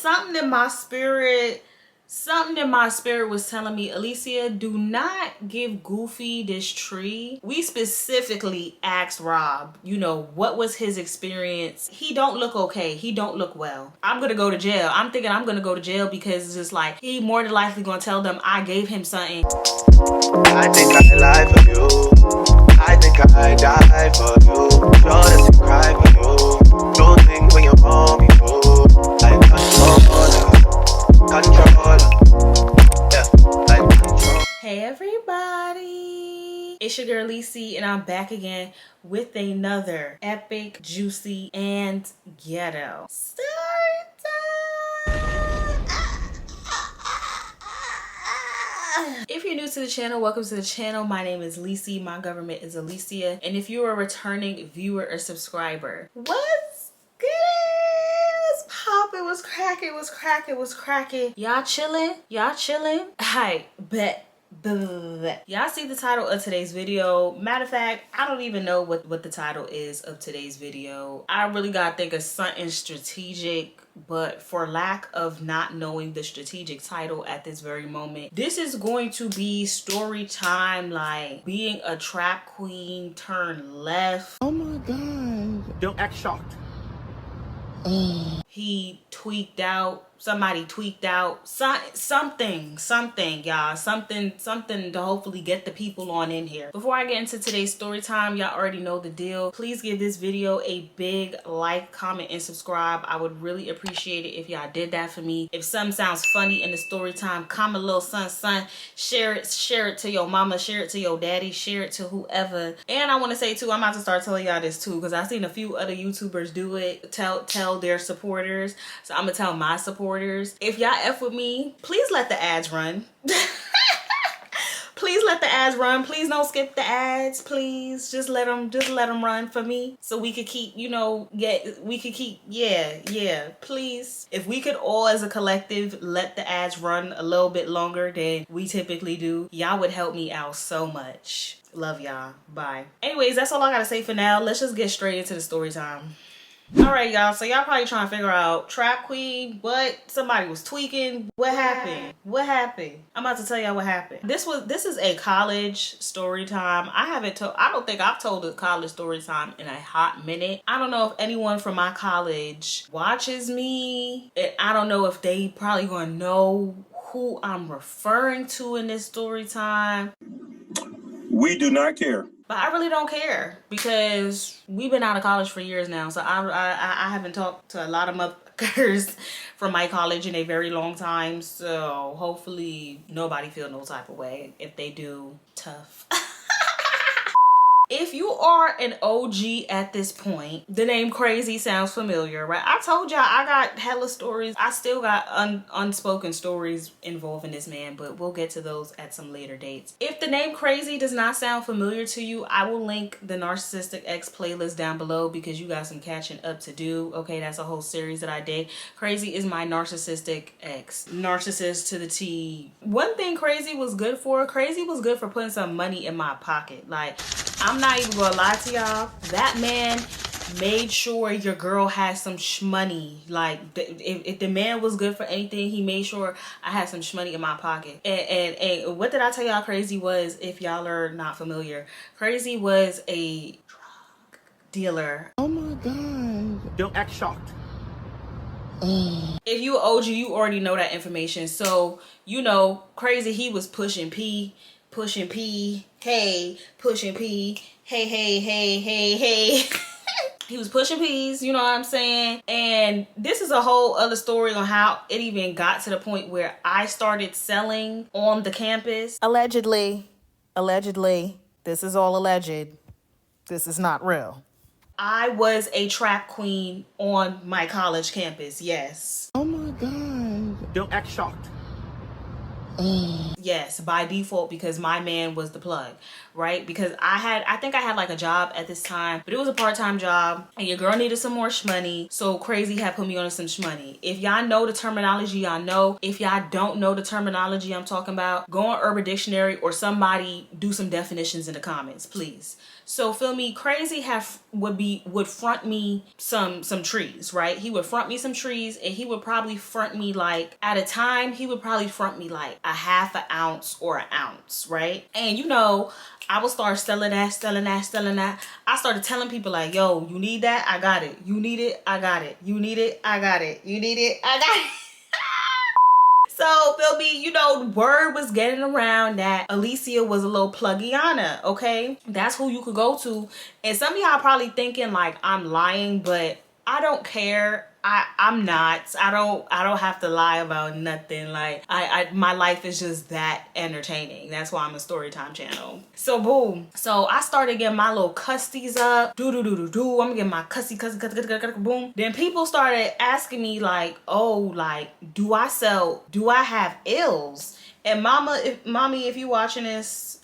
Something in my spirit was telling me, Alicia, do not give Goofy this tree. We specifically asked Rob, you know, what was his experience. He don't look okay. He don't look well. I'm gonna go to jail. I'm thinking I'm gonna go to jail because it's just like, he more than likely gonna tell them I gave him something. I think I lie for you. I think I die for you. Sure to cry for you. Do things when you want me to. Like controller. Yeah, like control. Hey everybody, it's your girl Lacey and I'm back again with another epic, juicy, and ghetto story time. If you're new to the channel, welcome to the channel. My name is Lacey. My government is Alicia. And if you're a returning viewer or subscriber, what's good? What's poppin'? What's cracking? What's cracking? What's cracking? Y'all chilling? Y'all chilling? Hi, bet. Y'all see the title of today's video. Matter of fact, I don't even know what the title is of today's video. I really gotta think of something strategic, but for lack of not knowing the strategic title at this very moment, this is going to be story time, like being a trap queen turn left. Oh my god. Don't act shocked. He tweaked out. Somebody tweaked out something, y'all, something to hopefully get the people on in here. Before I get into today's story time, y'all already know the deal. Please give this video a big like, comment, and subscribe. I would really appreciate it if y'all did that for me. If something sounds funny in the story time, comment a little son, share it to your mama, share it to your daddy, share it to whoever. And I want to say too, I'm about to start telling y'all this too, because I've seen a few other YouTubers do it, tell their supporters. So I'm gonna tell my supporters, if y'all F with me, please let the ads run. Please let the ads run. Please don't skip the ads. Please just let them run for me, so we could keep, you know, please. If we could all as a collective let the ads run a little bit longer than we typically do, y'all would help me out so much. Love y'all. Bye. Anyways, that's all I gotta say for now. Let's just get straight into the story time. All right, y'all, so y'all probably trying to figure out trap queen, what? Somebody was tweaking. What happened? I'm about to tell y'all what happened. This is a college story time. I don't think I've told a college story time in a hot minute. I don't know if anyone from my college watches me. I don't know if they probably gonna know who I'm referring to in this story time. We do not care. But I really don't care, because we've been out of college for years now. So I haven't talked to a lot of motherfuckers from my college in a very long time. So hopefully nobody feel no type of way. If they do, tough. If you are an OG at this point, the name Crazy sounds familiar, right? I told y'all I got hella stories. I still got unspoken stories involving this man, but we'll get to those at some later dates. If the name Crazy does not sound familiar to you, I will link the Narcissistic Ex playlist down below, because you got some catching up to do. Okay, that's a whole series that I did. Crazy is my narcissistic ex. Narcissist to the T. One thing Crazy was good for putting some money in my pocket. Like, I'm not even gonna lie to y'all, that man made sure your girl had some shmoney. Like, if the man was good for anything, he made sure I had some shmoney in my pocket. And what did I tell y'all Crazy was? If y'all are not familiar, Crazy was a drug dealer. Oh my god. Don't act shocked. If you OG, you already know that information. So, you know, Crazy, he was pushing P, hey, pushing P, hey. He was pushing P's, you know what I'm saying? And this is a whole other story on how it even got to the point where I started selling on the campus. Allegedly, this is all alleged. This is not real. I was a trap queen on my college campus, yes. Oh my god. Don't act shocked. Yes, by default, because my man was the plug, right? Because I think I had like a job at this time, but it was a part-time job, and your girl needed some more shmoney, so Crazy had put me on some shmoney. If y'all know the terminology, y'all know. If y'all don't know the terminology I'm talking about, go on Urban Dictionary or somebody do some definitions in the comments, please. So feel me, Crazy would front me some trees, right? He would front me some trees, and he would probably front me like, at a time, he would probably front me like a half an ounce or an ounce, right? And you know, I would start selling that. I started telling people like, yo, you need that? I got it. You need it? I got it. You need it? I got it. You need it? I got it. So, feel me, you know, word was getting around that Alicia was a little pluggiana, okay? That's who you could go to. And some of y'all probably thinking like I'm lying, but I don't care. I'm not. I don't have to lie about nothing. Like my life is just that entertaining. That's why I'm a Storytime channel. So boom. So I started getting my little custies up. I'm gonna get my cussy boom. Then people started asking me like, oh, like, do I have ills? And mommy, if you watching this,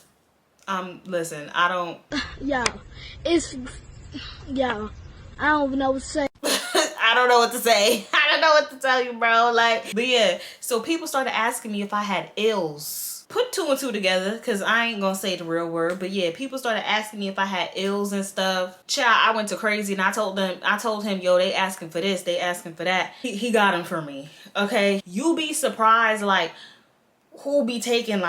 listen, I don't. Yeah, I don't even know what to say. I don't know what to say. I don't know what to tell you, bro. Like, but yeah, so people started asking me if I had ills. Put two and two together, because I ain't gonna say the real word, but yeah, people started asking me if I had ills and stuff. Child, I went to Crazy and I told him, yo, they asking for this, they asking for that. He got them for me, okay? You be surprised, like, who be taking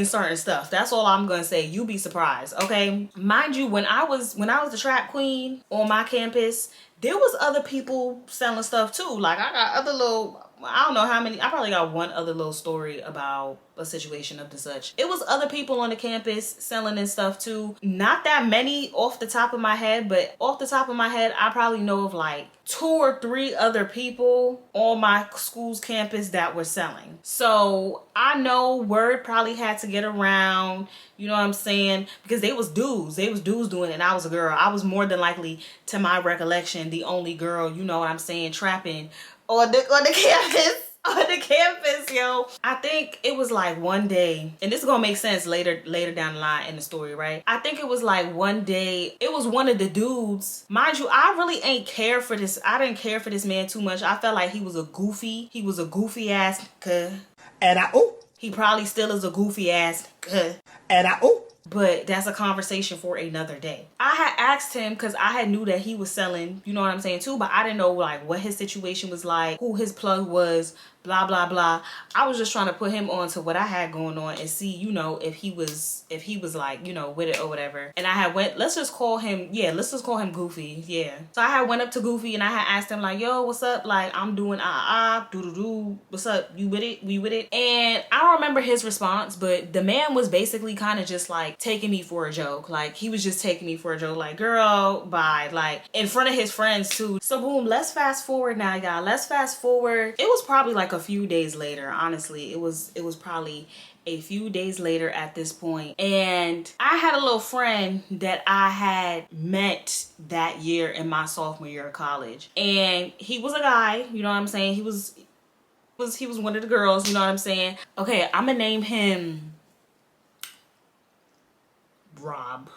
certain stuff. That's all I'm gonna say. You be surprised, okay? Mind you, when I was the trap queen on my campus, there was other people selling stuff too. Like, I got other little, I don't know how many, I probably got one other little story about a situation of the such. It was other people on the campus selling and stuff too. Not that many off the top of my head, but off the top of my head, I probably know of like 2 or 3 other people on my school's campus that were selling. So I know word probably had to get around, you know what I'm saying? Because they was dudes doing it, and I was a girl. I was more than likely, to my recollection, the only girl, you know what I'm saying, trapping on the campus. On the campus, yo. I think it was like one day, and this is gonna make sense later down the line in the story, right? I think it was like one day, it was one of the dudes. Mind you, I really ain't care for this. I didn't care for this man too much. I felt like he was a goofy ass he probably still is a goofy ass but that's a conversation for another day. I had asked him because I had knew that he was selling, you know what I'm saying, too, but I didn't know like what his situation was like, who his plug was, blah blah blah. I was just trying to put him on to what I had going on and see, you know, if he was like, you know, with it or whatever. And I had let's just call him Goofy. Yeah. So I had went up to Goofy and I had asked him like, yo, what's up? Like, I'm doing what's up? You with it? We with it? And I don't remember his response, but the man was basically kind of just like taking me for a joke. Like, he was just taking me for a joke, like, girl, bye, like in front of his friends too. So boom, let's fast forward now, y'all. Let's fast forward. It was probably like a few days later. Honestly, it was probably a few days later at this point. And I had a little friend that I had met that year in my sophomore year of college. And he was a guy, you know what I'm saying? He was one of the girls, you know what I'm saying? Okay, I'm gonna name him Rob.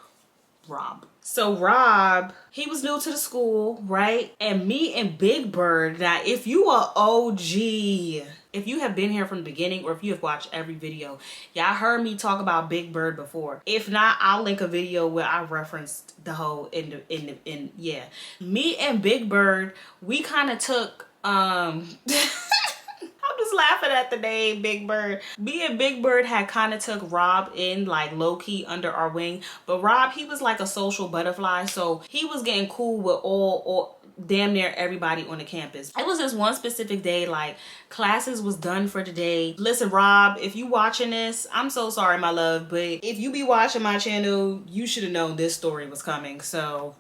So Rob, he was new to the school, right? And me and Big Bird, now if you are OG, if you have been here from the beginning, or if you have watched every video, y'all heard me talk about Big Bird before. If not, I'll link a video where I referenced the whole yeah. Me and Big Bird, we kind of took I'm just laughing at the name Big Bird. Me and Big Bird had kind of took Rob in like low-key under our wing, but Rob, he was like a social butterfly, so he was getting cool with all damn near everybody on the campus. It was this one specific day, like classes was done for the day. Listen, Rob, if you watching this, I'm so sorry, my love, but if you be watching my channel, you should have known this story was coming. So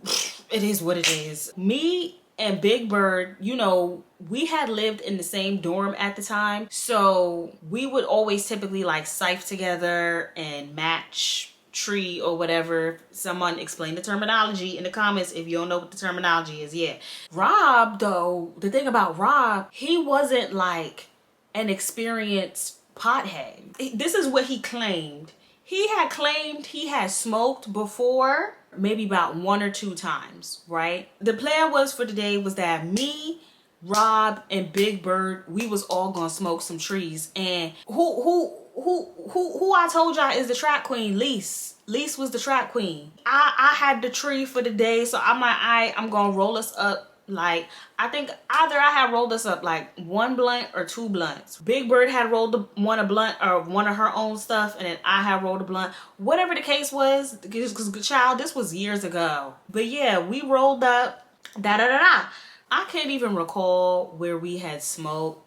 it is what it is. Me and Big Bird, you know, we had lived in the same dorm at the time, so we would always typically like scythe together and match tree or whatever. Someone explain the terminology in the comments if you don't know what the terminology is. Yeah. Rob, though, the thing about Rob, he wasn't like an experienced pothead. This is what he claimed. He had claimed he had smoked before, maybe about 1 or 2 times, right? The plan was for the day was that me, Rob, and Big Bird, we was all gonna smoke some trees. And who who I told y'all is the trap queen? Lise was the trap queen. I had the tree for the day, so I'm like, I'm gonna roll us up. Like, I think either I had rolled us up like 1 blunt or 2 blunts. Big Bird had rolled one a blunt or one of her own stuff, and then I had rolled a blunt. Whatever the case was, because child, this was years ago. But yeah, we rolled up. I can't even recall where we had smoked.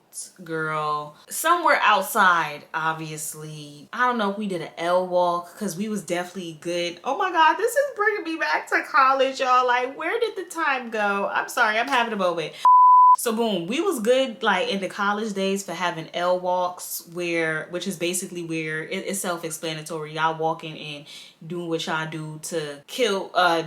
Girl, somewhere outside, obviously. I don't know if we did an L walk, because we was definitely good. Oh my god, this is bringing me back to college, y'all. Like, where did the time go? I'm sorry, I'm having a moment. So boom, we was good like in the college days for having L walks, which is basically where it's self-explanatory. Y'all walking and doing what y'all do to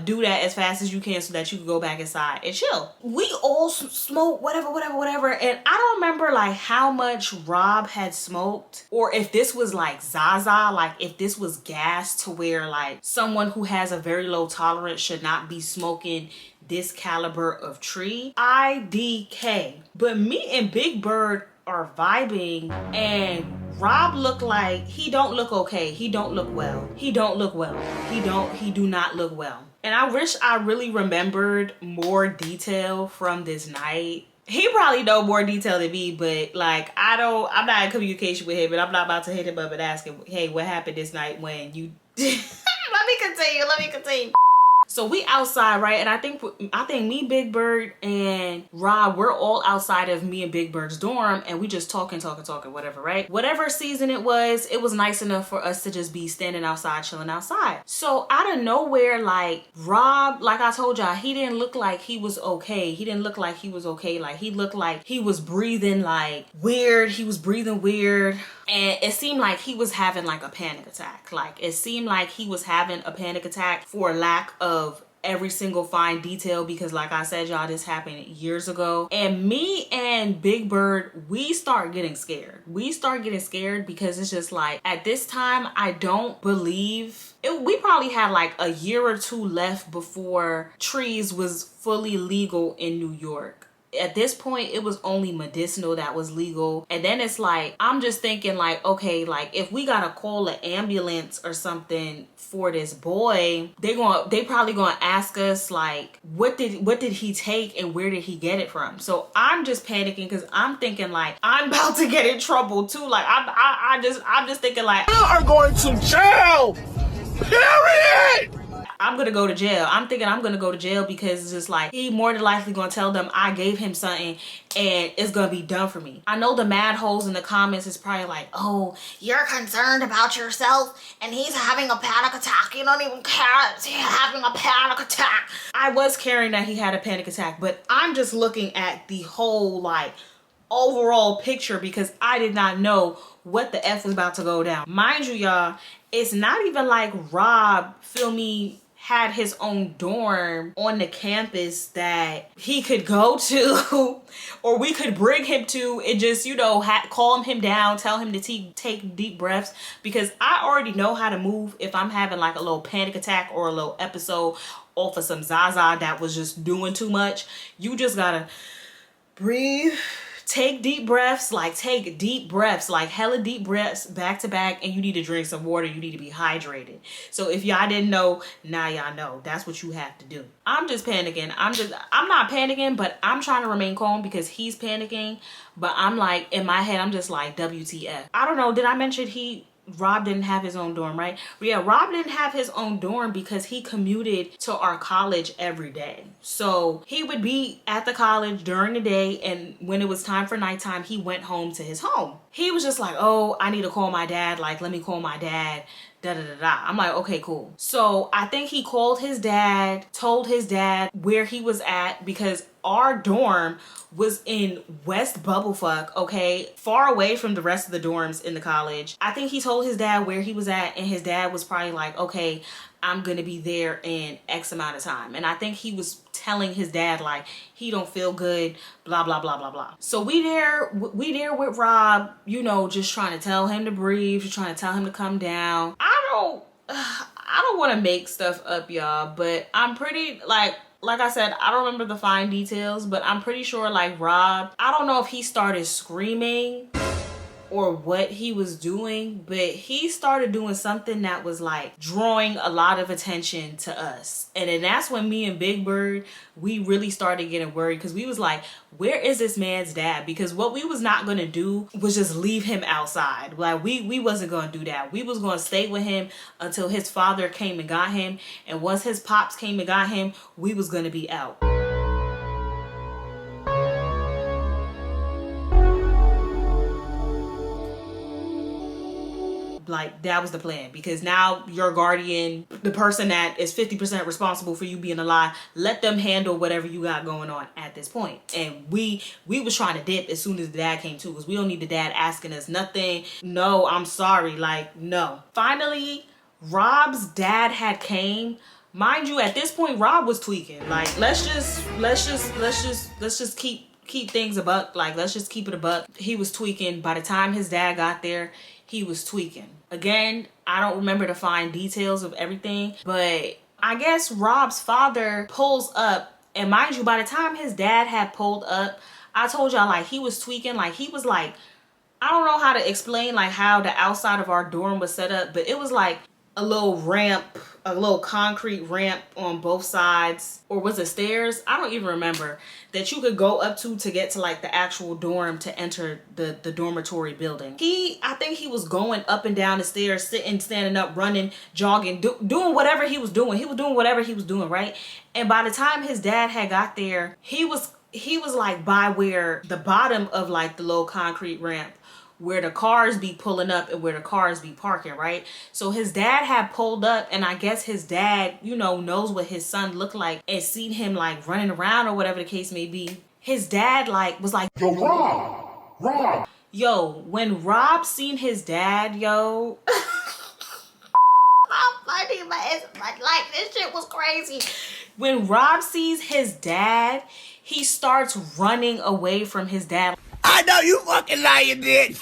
do that as fast as you can so that you can go back inside and chill. We all smoke whatever. And I don't remember like how much Rob had smoked, or if this was like Zaza, like if this was gas to where like someone who has a very low tolerance should not be smoking this caliber of tree. IDK. But me and Big Bird are vibing, and Rob looked like he don't look okay. He don't look well. He do not look well. And I wish I really remembered more detail from this night. He probably know more detail than me, but like I'm not in communication with him, and I'm not about to hit him up and ask him, hey, what happened this night when you let me continue. So we outside, right? And I think me, Big Bird, and Rob, we're all outside of me and Big Bird's dorm, and we just talking, whatever, right? Whatever season it was nice enough for us to just be standing outside, chilling outside. So out of nowhere, like Rob, like I told y'all, he didn't look like he was okay. Like he looked like he was breathing like weird. He was breathing weird. And it seemed like he was having like a panic attack. Like it seemed like he was having a panic attack for lack of every single fine detail, because like I said, y'all, this happened years ago. And me and Big Bird, we start getting scared. Because it's just like, at this time, I don't believe we probably had like a year or 2 left before trees was fully legal in New York. At this point, it was only medicinal that was legal. And then it's like, I'm just thinking like, okay, like if we gotta call an ambulance or something for this boy, they probably gonna ask us like, what did he take and where did he get it from? So I'm just panicking, because I'm thinking like, I'm about to get in trouble too. Like I'm just thinking like, You are going to jail! Period! I'm gonna go to jail. I'm thinking I'm gonna go to jail, because it's just like, he more than likely gonna tell them I gave him something and it's gonna be done for me. I know the mad holes in the comments is probably like, oh, you're concerned about yourself and he's having a panic attack. You don't even care. He's having a panic attack. I was caring that he had a panic attack, but I'm just looking at the whole like overall picture, because I did not know what the F was about to go down. Mind you, y'all, it's not even like Rob, feel me, had his own dorm on the campus that he could go to or we could bring him to and just, you know, calm him down, tell him to take deep breaths, because I already know how to move if I'm having like a little panic attack or a little episode off of some Zaza that was just doing too much. You just gotta breathe, take deep breaths, like hella deep breaths back to back, and you need to drink some water. You need to be hydrated. So if y'all didn't know, now y'all know. That's what you have to do. I'm just panicking. I'm not panicking, but I'm trying to remain calm because he's panicking. But I'm like, in my head, I'm just like, WTF. I don't know, did I mention Rob didn't have his own dorm, right? But yeah, Rob didn't have his own dorm because he commuted to our college every day. So he would be at the college during the day, and when it was time for nighttime, he went home to his home. He was just like, oh, I need to call my dad. Like, let me call my dad. I'm like, okay, cool. So I think he called his dad, told his dad where he was at, because our dorm was in West Bubblefuck, okay, far away from the rest of the dorms in the college. I think he told his dad where he was at, and his dad was probably like, okay, I'm gonna be there in X amount of time. And I think he was telling his dad like he don't feel good, blah blah blah blah blah. So we there with Rob, you know, just trying to tell him to breathe, just trying to tell him to come down. I don't want to make stuff up, y'all, but I'm pretty like I said, I don't remember the fine details, but I'm pretty sure like Rob, I don't know if he started screaming or what he was doing, but he started doing something that was like drawing a lot of attention to us. And then that's when me and Big Bird, we really started getting worried, because we was like, where is this man's dad? Because what we was not gonna do was just leave him outside. Like we wasn't gonna do that. We was gonna stay with him until his father came and got him. And once his pops came and got him, we was gonna be out. Like, that was the plan, because now your guardian, the person that is 50% responsible for you being alive, let them handle whatever you got going on at this point. And we was trying to dip as soon as the dad came too, because we don't need the dad asking us nothing. No, I'm sorry. Like, no. Finally, Rob's dad had came. Mind you, at this point, Rob was tweaking. Like, let's just keep things a buck. Like, let's just keep it a buck. He was tweaking. By the time his dad got there, he was tweaking. Again, I don't remember the fine details of everything, but I guess Rob's father pulls up, and mind you, by the time his dad had pulled up, I told y'all, like, he was tweaking. Like, he was like, I don't know how to explain like how the outside of our dorm was set up, but it was like a little ramp, a little concrete ramp on both sides, or was it stairs? I don't even remember, that you could go up to get to like the actual dorm to enter the dormitory building. I think he was going up and down the stairs, sitting, standing up, running, jogging, doing whatever he was doing. He was doing whatever he was doing, right? And by the time his dad had got there, he was like by where the bottom of like the little concrete ramp, where the cars be pulling up and where the cars be parking, right? So his dad had pulled up, and I guess his dad, you know, knows what his son looked like and seen him like running around or whatever the case may be. His dad like was like, Yo, Rob. Yo, when Rob seen his dad, yo, I'm funny, but it's like this shit was crazy. When Rob sees his dad, he starts running away from his dad. I know you fucking lying, bitch.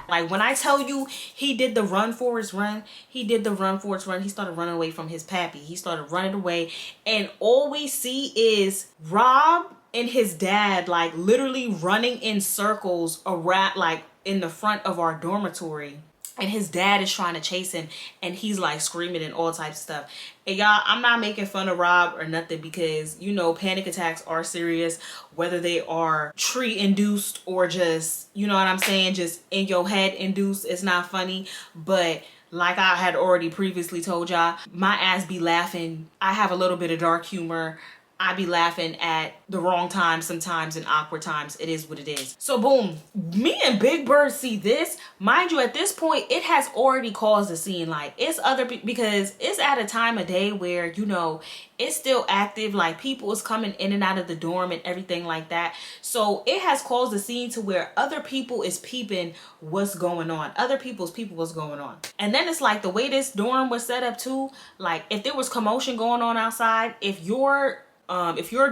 Like, when I tell you he did the run Forrest run, he did the run Forrest run. He started running away from his pappy. He started running away, and all we see is Rob and his dad like literally running in circles around, like in the front of our dormitory. And his dad is trying to chase him, and he's like screaming and all types of stuff. And y'all, I'm not making fun of Rob or nothing, because, you know, panic attacks are serious, whether they are tree induced or just, you know what I'm saying, just in your head induced. It's not funny. But like I had already previously told y'all, my ass be laughing. I have a little bit of dark humor. I be laughing at the wrong times sometimes, and awkward times. It is what it is. So boom, me and Big Bird see this. Mind you, at this point, it has already caused a scene. Like, it's other people, because it's at a time of day where, you know, it's still active. Like, people is coming in and out of the dorm and everything like that. So it has caused a scene to where other people is peeping what's going on. Other people's people what's going on. And then it's like the way this dorm was set up too. Like, if there was commotion going on outside, if your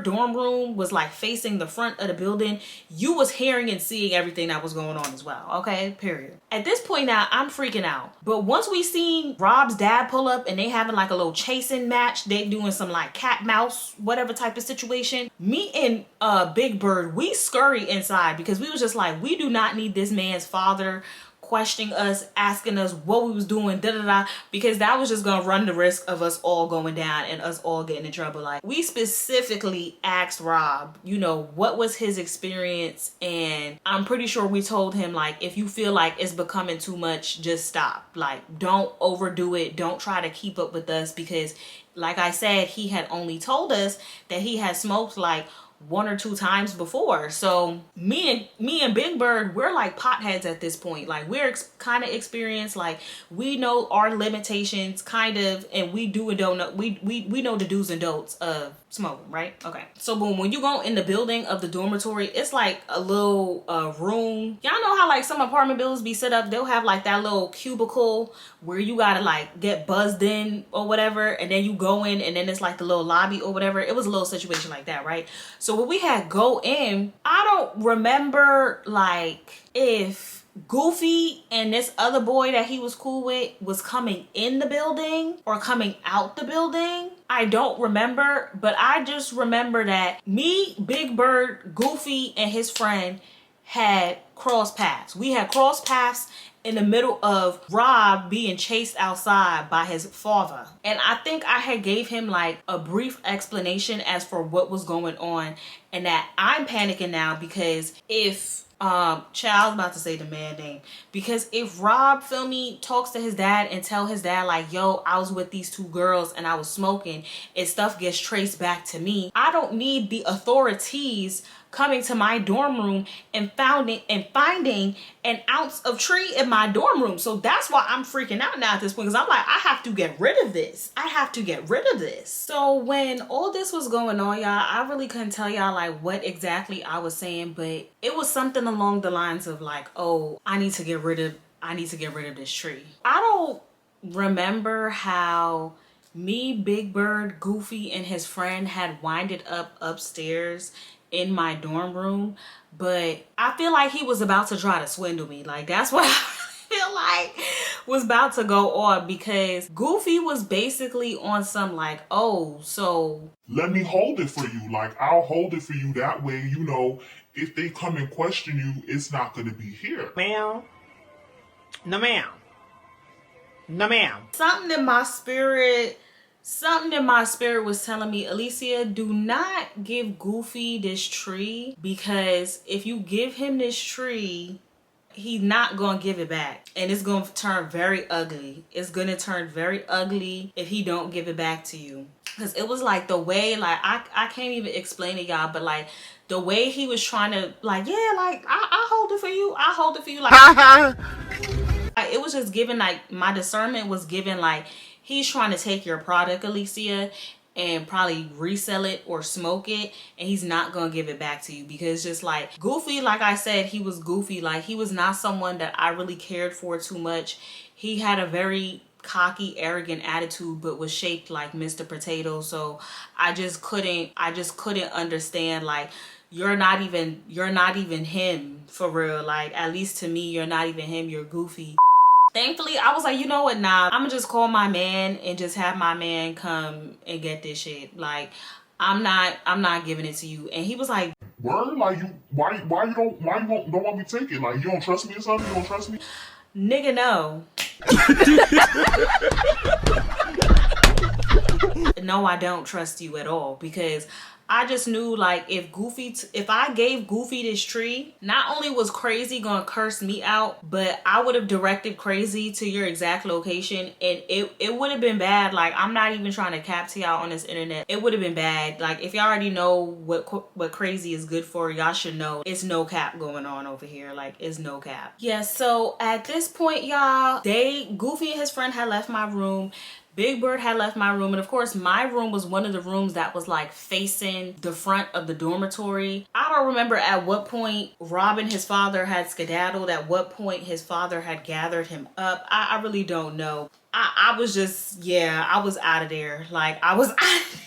dorm room was like facing the front of the building, you was hearing and seeing everything that was going on as well. Okay, period. At this point now, I'm freaking out. But once we seen Rob's dad pull up and they having like a little chasing match, they doing some like cat mouse, whatever type of situation, me and Big Bird, we scurry inside, because we was just like, we do not need this man's father questioning us, asking us what we was doing, because that was just gonna run the risk of us all going down and us all getting in trouble. Like, we specifically asked Rob, you know, what was his experience, and I'm pretty sure we told him, like, if you feel like it's becoming too much, just stop. Like, don't overdo it. Don't try to keep up with us, because like I said, he had only told us that he had smoked like 1 or 2 times before. So me and Big Bird, we're like potheads at this point. Like, we're kind of experienced. Like, we know our limitations kind of, and we do and don't know, we know the do's and don'ts of smoking, right? Okay, so boom, when you go in the building of the dormitory, it's like a little room. Y'all know how like some apartment buildings be set up, they'll have like that little cubicle where you gotta like get buzzed in or whatever, and then you go in, and then it's like the little lobby or whatever. It was a little situation like that, right? So when we had go in, I don't remember like if Goofy and this other boy that he was cool with was coming in the building or coming out the building. I don't remember, but I just remember that me, Big Bird, Goofy, and his friend, had crossed paths. We had crossed paths in the middle of Rob being chased outside by his father. And I think I had gave him like a brief explanation as for what was going on, and that I'm panicking now because if child's about to say the man name, because if Rob, feel me, talks to his dad and tell his dad like, yo, I was with these two girls and I was smoking, and stuff gets traced back to me, I don't need the authorities coming to my dorm room and finding an ounce of tree in my dorm room. So that's why I'm freaking out now at this point, because I'm like, I have to get rid of this. I have to get rid of this. So when all this was going on, y'all, I really couldn't tell y'all like what exactly I was saying, but it was something along the lines of like, oh, I need to get rid of this tree. I don't remember how me, Big Bird, Goofy, and his friend had winded up upstairs in my dorm room, but I feel like he was about to try to swindle me. Like, that's what I feel like was about to go on, because Goofy was basically on some like, oh, so Let me hold it for you. Like, I'll hold it for you. That way, you know, if they come and question you, it's not going to be here. Ma'am. No, ma'am. No, ma'am. something in my spirit was telling me, Alicia, do not give Goofy this tree, because if you give him this tree, he's not gonna give it back, and it's gonna turn very ugly. It's gonna turn very ugly if he don't give it back to you. Because it was like the way, like, I can't even explain it, y'all, but like the way he was trying to like, yeah, like I hold it for you, I hold it for you, like it was just given, like, my discernment was given like he's trying to take your product, Alicia, and probably resell it or smoke it, and he's not gonna give it back to you. Because just like Goofy, like I said, he was Goofy. Like, he was not someone that I really cared for too much. He had a very cocky, arrogant attitude, but was shaped like Mr. Potato. So I just couldn't understand, like, you're not even him for real. Like, at least to me, you're not even him, you're Goofy. Thankfully, I was like, you know what, nah, I'm gonna just call my man and just have my man come and get this shit. Like, I'm not giving it to you. And he was like, Word? Like, why you don't want me to take it? Like, you don't trust me or something? You don't trust me? nigga, no. No, I don't trust you at all, because I just knew, like, if I gave Goofy this tree, not only was Crazy gonna curse me out, but I would have directed Crazy to your exact location, and it would have been bad. Like, I'm not even trying to cap to y'all on this internet. It would have been bad. Like, if y'all already know what Crazy is good for, y'all should know it's no cap going on over here. Like, it's no cap. Yeah, so at this point, y'all, Goofy and his friend had left my room. Big Bird had left my room, and of course my room was one of the rooms that was like facing the front of the dormitory. I don't remember at what point Rob and his father had skedaddled, at what point his father had gathered him up. I really don't know. I was just, yeah, I was out of there. Like, I was out of there.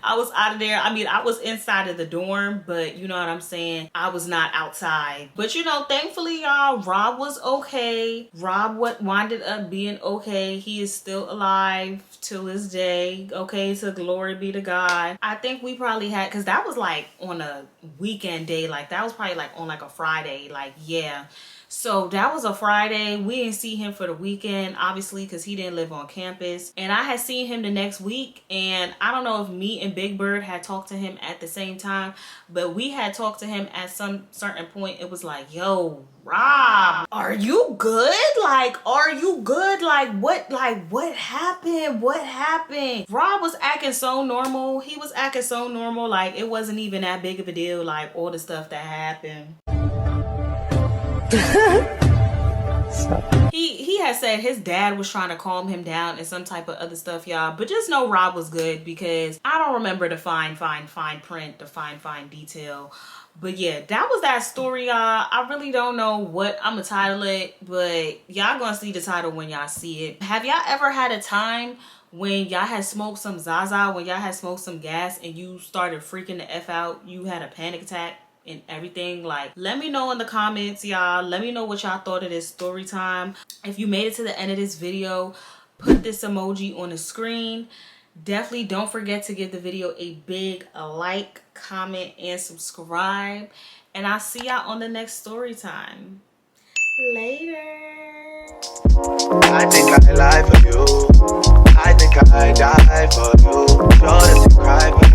I was out of there. I mean, I was inside of the dorm, but you know what I'm saying? I was not outside. But you know, thankfully, y'all, Rob was okay. Rob winded up being okay. He is still alive till this day. Okay, so glory be to God. I think we probably had, because that was like on a weekend day. Like, that was probably like on like a Friday. Like, yeah. So that was a Friday. We didn't see him for the weekend, obviously, because he didn't live on campus. And I had seen him the next week, and I don't know if me and Big Bird had talked to him at the same time, but we had talked to him at some certain point. It was like, yo, Rob, are you good? Like, are you good? Like, what happened? What happened? Rob was acting so normal. He was acting so normal. Like, it wasn't even that big of a deal, like all the stuff that happened. He had said his dad was trying to calm him down and some type of other stuff, y'all. But just know Rob was good, because I don't remember the fine print, the fine detail. But yeah, that was that story, y'all. I really don't know what I'm gonna title it, but y'all gonna see the title when y'all see it. Have y'all ever had a time when y'all had smoked some Zaza, when y'all had smoked some gas, and you started freaking the F out? You had a panic attack and everything? Like, let me know in the comments, y'all. Let me know what y'all thought of this story time. If you made it to the end of this video, put this emoji on the screen. Definitely don't forget to give the video a big like, comment, and subscribe. And I'll see y'all on the next story time. Later. I think I lie for you. I think I die for you. Sure to cry for